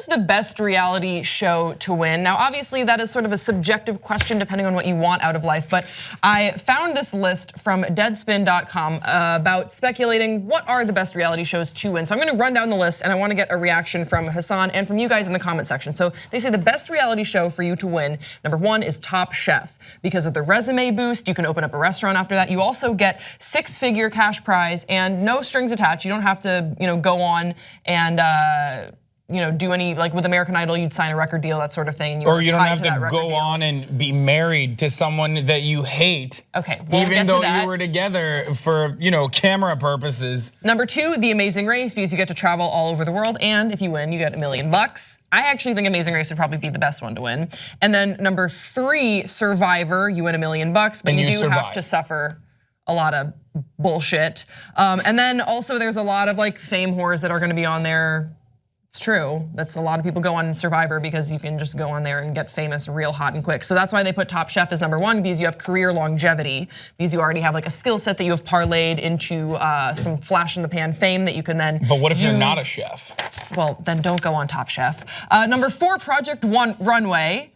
the best reality show to win? Now, obviously that is sort of a subjective question depending on what you want out of life, but I found this list from Deadspin.com about speculating what are the best reality shows to win. So I'm gonna run down the list and I wanna get a reaction from Hasan and from you guys in the comment section. So they say the best reality show for you to win, number 1 is Top Chef. Because of the resume boost, you can open up a restaurant after that. You also get 6-figure cash prize and no strings attached. You don't have to, go on and do any, like with American Idol, you'd sign a record deal, that sort of thing. Or you don't have to go on and be married to someone that you hate. Okay, even though you were together for, camera purposes. Number 2, The Amazing Race, because you get to travel all over the world, and if you win, you get $1 million. I actually think Amazing Race would probably be the best one to win. And then number 3, Survivor, you win $1 million, but you do have to suffer a lot of bullshit. And then also there's a lot of like fame whores that are gonna be on there. It's true, that's a lot of people go on Survivor because you can just go on there and get famous real hot and quick. So that's why they put Top Chef as number 1, because you have career longevity, because you already have like a skill set that you have parlayed into some flash in the pan fame that you can then But what if use. you're not a chef? Well, then don't go on Top Chef. Number 4, Project Runway.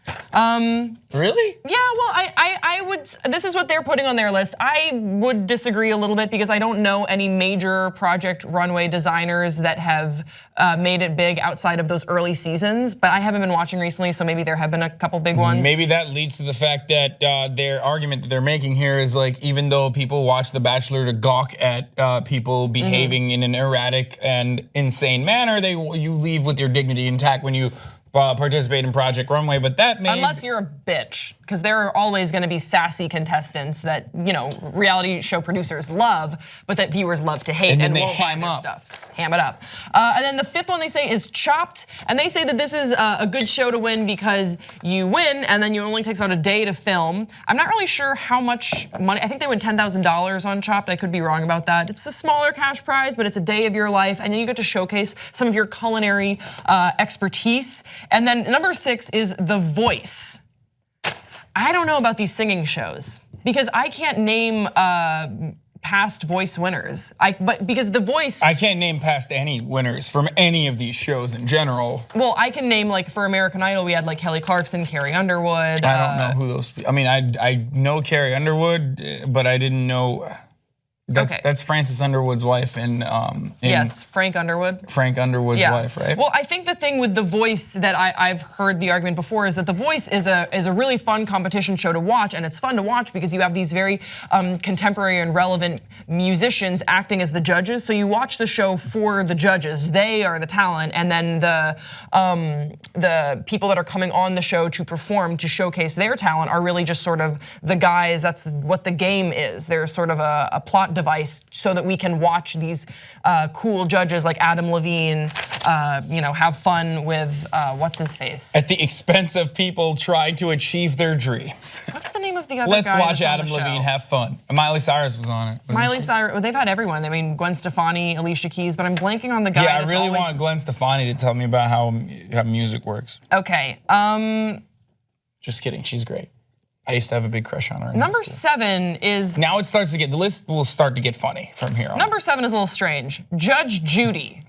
Really? Yeah, well, I would, this is what they're putting on their list. I would disagree a little bit because I don't know any major Project Runway designers that have made it big outside of those early seasons, but I haven't been watching recently, so maybe there have been a couple big ones. Maybe that leads to the fact that their argument that they're making here is like, even though people watch The Bachelor to gawk at people behaving in an erratic and insane manner, you leave with your dignity intact when you participate in Project Runway, but that may— Unless you're a bitch, because there are always gonna be sassy contestants that, reality show producers love, but that viewers love to hate and they won't ham buy their up. stuff. Ham it up. And then the 5th one they say is Chopped, and they say that this is a good show to win because you win and then you only takes about a day to film. I'm not really sure how much money, I think they win $10,000 on Chopped, I could be wrong about that. It's a smaller cash prize, but it's a day of your life, and then you get to showcase some of your culinary expertise. And then number 6 is The Voice. I don't know about these singing shows because I can't name past Voice winners. But because The Voice— I can't name past any winners from any of these shows in general. Well, I can name, like for American Idol, we had like Kelly Clarkson, Carrie Underwood. I don't know who those, I mean, I know Carrie Underwood, but I didn't know. That's Frances Underwood's wife in yes, Frank Underwood. Frank Underwood's wife, right? Well, I think the thing with The Voice that I've heard the argument before is that The Voice is a really fun competition show to watch, and it's fun to watch because you have these very contemporary and relevant musicians acting as the judges. So you watch the show for the judges; they are the talent, and then the people that are coming on the show to perform to showcase their talent are really just sort of the guys. That's what the game is. They're sort of a plot device so that we can watch these cool judges like Adam Levine, have fun with what's his face at the expense of people trying to achieve their dreams. What's the name of the other Let's guy watch that's Adam on the Levine show? have fun. Miley Cyrus was on it. Miley Cyrus, well, they've had everyone. I mean, Gwen Stefani, Alicia Keys, but I'm blanking on the guy. Yeah, I that's really always... want Gwen Stefani to tell me about how music works. Okay. Just kidding, she's great. I used to have a big crush on her. Number 7 is— Now it starts to get, the list will start to get funny from here on. Number 7 is a little strange. Judge Judy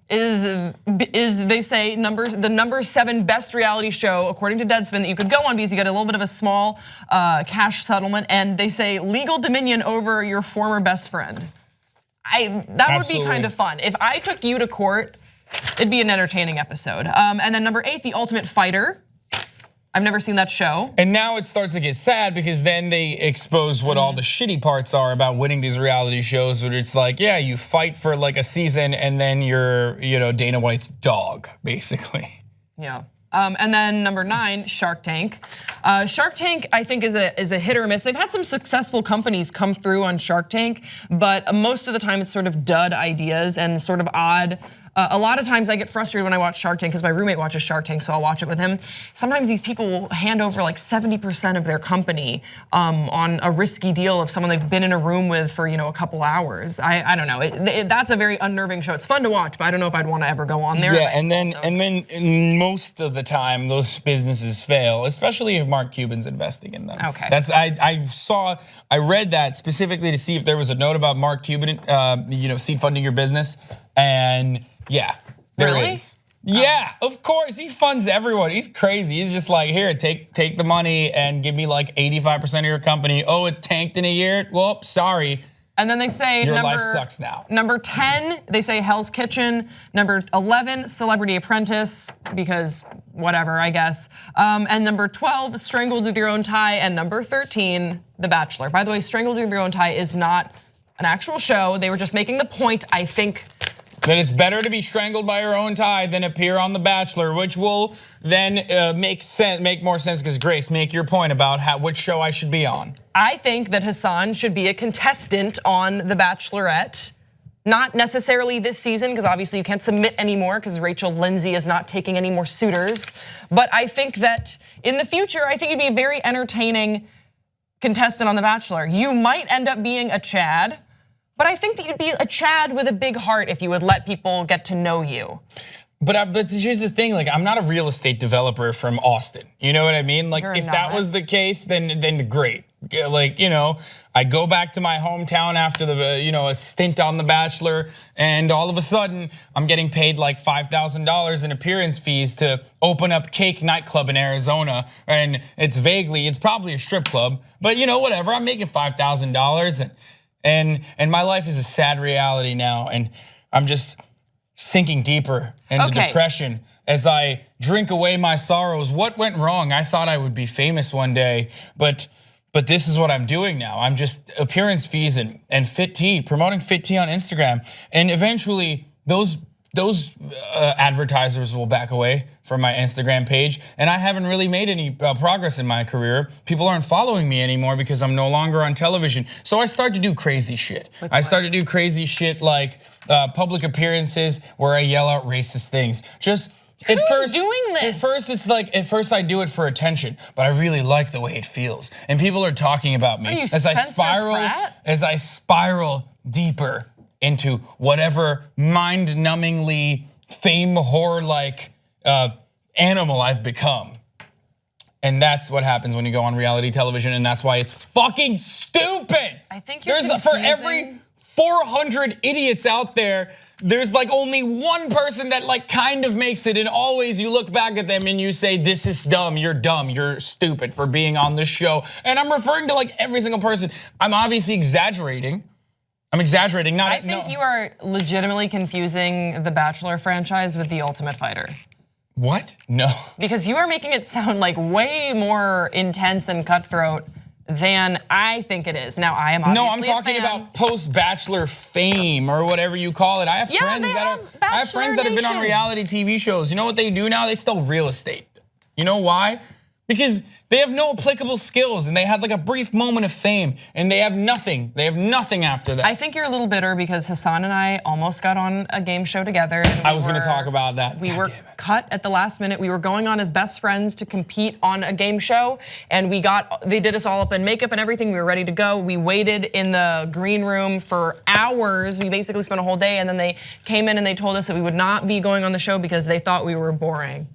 is they say the number 7 best reality show according to Deadspin that you could go on because you get a little bit of a small cash settlement, and they say legal dominion over your former best friend. That would be kind of fun. If I took you to court, it'd be an entertaining episode. And then number 8, The Ultimate Fighter. I've never seen that show. And now it starts to get sad because then they expose what all the shitty parts are about winning these reality shows, where it's like, yeah, you fight for like a season and then you're, Dana White's dog, basically. Yeah. And then number 9, Shark Tank. Shark Tank, I think, is a hit or miss. They've had some successful companies come through on Shark Tank, but most of the time it's sort of dud ideas and sort of odd. A lot of times I get frustrated when I watch Shark Tank because my roommate watches Shark Tank, so I'll watch it with him. Sometimes these people will hand over like 70% of their company on a risky deal of someone they've been in a room with for a couple hours. I don't know. That's a very unnerving show. It's fun to watch, but I don't know if I'd want to ever go on there. Yeah, and then most of the time those businesses fail, especially if Mark Cuban's investing in them. Okay. I read that specifically to see if there was a note about Mark Cuban, seed funding your business, and yeah, there is. Yeah, of course, he funds everyone. He's crazy. He's just like, here, take the money and give me like 85% of your company. Oh, it tanked in a year? Well, sorry. And then they say your life sucks now. Number 10, they say Hell's Kitchen. Number 11, Celebrity Apprentice, because whatever, I guess. And number 12, Strangled with Your Own Tie. And number 13, The Bachelor. By the way, Strangled with Your Own Tie is not an actual show. They were just making the point, I think, that it's better to be strangled by your own tie than appear on The Bachelor, which will then make more sense. Because Grace, make your point about which show I should be on. I think that Hasan should be a contestant on The Bachelorette. Not necessarily this season, because obviously you can't submit anymore because Rachel Lindsay is not taking any more suitors. But I think that in the future, I think you'd be a very entertaining contestant on The Bachelor. You might end up being a Chad, but I think that you'd be a Chad with a big heart if you would let people get to know you. But here's the thing, like, I'm not a real estate developer from Austin. You know what I mean? Like, if that was the case, then great. Like, I go back to my hometown after a stint on The Bachelor, and all of a sudden I'm getting paid like $5,000 in appearance fees to open up Cake nightclub in Arizona, and it's probably a strip club, but whatever. I'm making $5,000, and my life is a sad reality now, and I'm just sinking deeper into depression as I drink away my sorrows. What went wrong? I thought I would be famous one day, but this is what I'm doing now. I'm just appearance fees and Fit Tea, promoting Fit Tea on Instagram. And eventually those advertisers will back away from my Instagram page. And I haven't really made any progress in my career. People aren't following me anymore because I'm no longer on television. So I start to do crazy shit. I start to do crazy shit like public appearances where I yell out racist things. Who's doing this? At first I do it for attention, but I really like the way it feels. And people are talking about me as I spiral deeper into whatever mind-numbingly fame whore-like animal I've become. And that's what happens when you go on reality television, and that's why it's fucking stupid. I think you're for every 400 idiots out there, there's like only one person that like kind of makes it, and always you look back at them and you say, this is dumb, you're stupid for being on this show. And I'm referring to like every single person. I'm obviously exaggerating. I think you are legitimately confusing the Bachelor franchise with The Ultimate Fighter. What? No. Because you are making it sound like way more intense and cutthroat than I think it is. Now, I am obviously No, I'm talking about post-Bachelor fame or whatever you call it. I have friends that have been on reality TV shows. You know what they do now? They sell real estate. You know why? Because they have no applicable skills, and they had like a brief moment of fame, and they have nothing. They have nothing after that. I think you're a little bitter because Hasan and I almost got on a game show together. I was gonna talk about that. We were cut at the last minute. We were going on as best friends to compete on a game show, and they did us all up in makeup and everything. We were ready to go. We waited in the green room for hours. We basically spent a whole day, and then they came in and they told us that we would not be going on the show because they thought we were boring.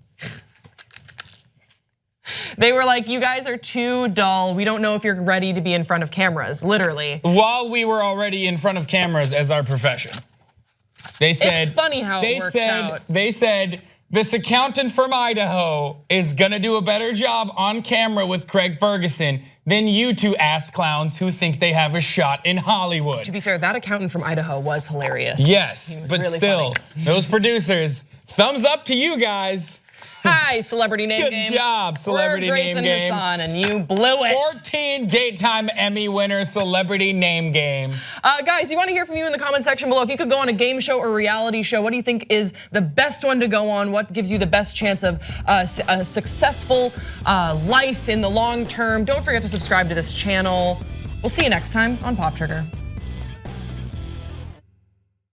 They were like, you guys are too dull. We don't know if you're ready to be in front of cameras, literally. While we were already in front of cameras as our profession. They said, it's funny how it works out. They said, this accountant from Idaho is gonna do a better job on camera with Craig Ferguson than you two ass clowns who think they have a shot in Hollywood. To be fair, that accountant from Idaho was hilarious. Yes, but really still, those producers, thumbs up to you guys. Hi, Celebrity Name Game. Good job, Celebrity Name Game. Hasan, and you blew it. 14 Daytime Emmy winner, Celebrity Name Game. Guys, we want to hear from you in the comment section below. If you could go on a game show or reality show, what do you think is the best one to go on? What gives you the best chance of a successful life in the long term? Don't forget to subscribe to this channel. We'll see you next time on Pop Trigger.